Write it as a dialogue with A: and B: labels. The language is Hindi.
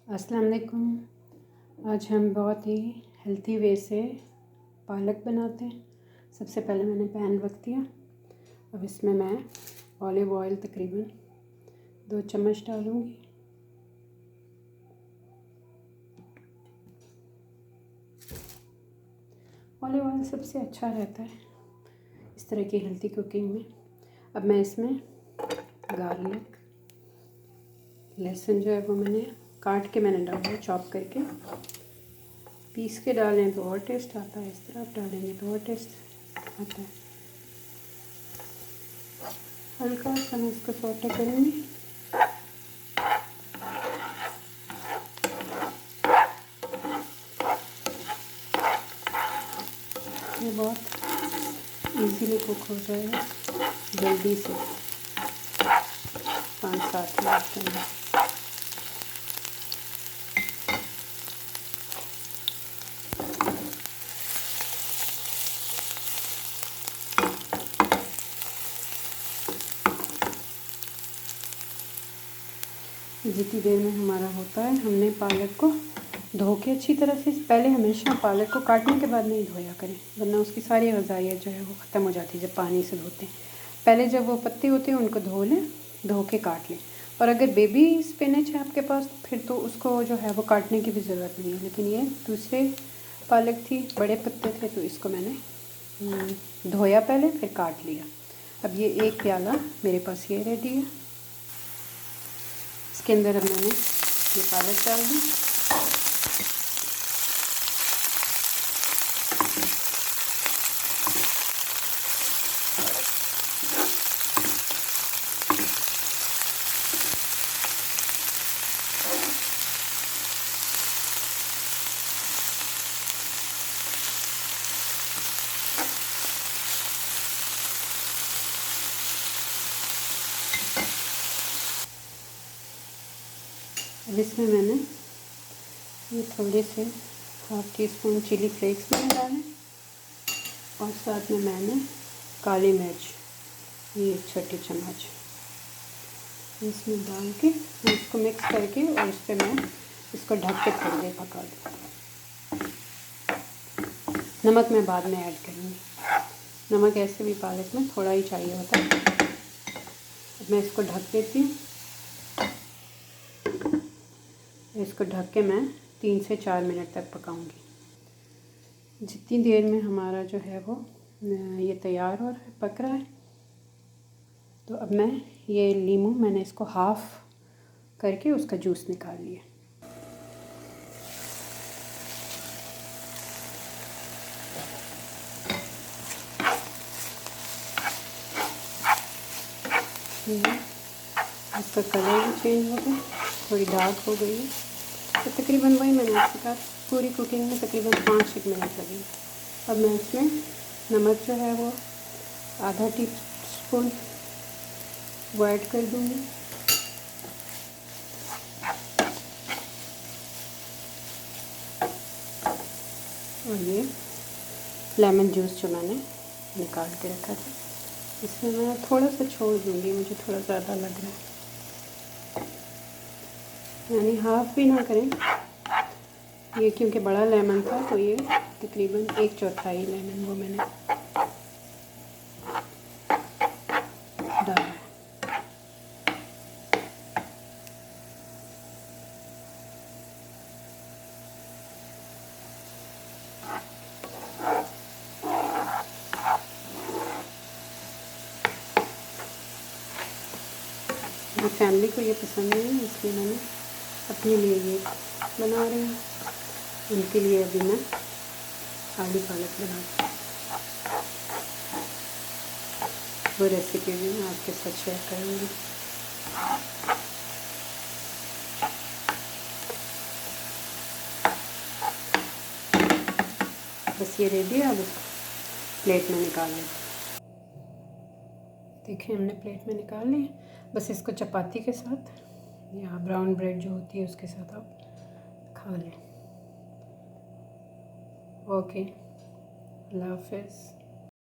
A: अस्सलाम वालेकुम। आज हम बहुत ही हेल्थी वे से पालक बनाते हैं। सबसे पहले मैंने पैन रख दिया। अब इसमें मैं ऑलिव ऑयल तकरीबन 2 चम्मच डालूँगी। ऑलिव ऑयल सबसे अच्छा रहता है इस तरह की हेल्थी कुकिंग में। अब मैं इसमें गार्लिक, लहसुन जो है वो मैंने काट के मैंने डाला है, चॉप करके। पीस के डालें तो और टेस्ट आता है, इस तरह आप डालेंगे तो और टेस्ट आता है। हल्का सा मैं इसको सौटे करूँगी। ये बहुत इजीली कुक हो जाएगा, जल्दी से 5-7 मिनट के अंदर। जितनी देर में हमारा होता है, हमने पालक को धो के अच्छी तरह से, पहले हमेशा पालक को काटने के बाद नहीं धोया करें, वरना उसकी सारी ग़िज़ाइयत जो है वो ख़त्म हो जाती है जब पानी से धोते हैं। पहले जब वो पत्ते होते हैं उनको धो लें, धो के काट लें। और अगर बेबी स्पिनच है आपके पास तो फिर तो उसको जो है वो काटने की भी ज़रूरत नहीं है। लेकिन ये दूसरे पालक थी, बड़े पत्ते थे, तो इसको मैंने धोया पहले, फिर काट लिया। अब ये 1 प्याला मेरे पास ये रेडी है। इसके अंदर अब मैंने ये पालक डाल दी। अब इसमें मैंने ये थोड़े से 1/2 टीस्पून चिली फ्लेक्स मैंने डाले, और साथ में मैंने काली मिर्च ये 1 छोटी चम्मच इसमें डाल के इसको मिक्स करके, और इस पर मैं इसको ढक के थोड़ी देर पका दूँ। नमक मैं बाद में ऐड करूँगी। नमक ऐसे भी पालक में थोड़ा ही चाहिए होता है। अब मैं इसको ढक देती हूँ। इसको ढक के मैं 3 से 4 मिनट तक पकाऊंगी। जितनी देर में हमारा जो है वो ये तैयार हो रहा है, पक रहा है, तो अब मैं ये नींबू मैंने इसको हाफ़ करके उसका जूस निकाल लिया। इसका कलर भी चेंज हो गया, थोड़ी डार्क हो गई है। तो तकरीबन वही मैंने आपके कहा, पूरी कुकिंग में तकरीबन 5 मिनट लगे। अब मैं इसमें नमक जो है वो आधा टीस्पून वो ऐड कर दूँगी। और ये लेमन जूस जो मैंने निकाल के रखा था, इसमें मैं थोड़ा सा छोड़ दूँगी, मुझे थोड़ा ज़्यादा लग रहा है, यानी हाफ़ भी ना करें ये, क्योंकि बड़ा लेमन था तो ये तकरीबन 1/4 लेमन वो मैंने डाला है। मेरी फैमिली को ये पसंद नहीं है, इसलिए मैंने अपने लिए ये बना रही हूँ। उनके लिए अभी मैं आलू पालक बनाती हूँ। वो रेसिपी भी मैं आपके साथ शेयर करूँगी। बस ये रेडी है, अब प्लेट में निकाल लेते हैं। देखिए हमने प्लेट में निकाल ली। बस इसको चपाती के साथ या ब्राउन ब्रेड जो होती है उसके साथ आप खा लें। ओके, अल्लाह हाफ़िज़।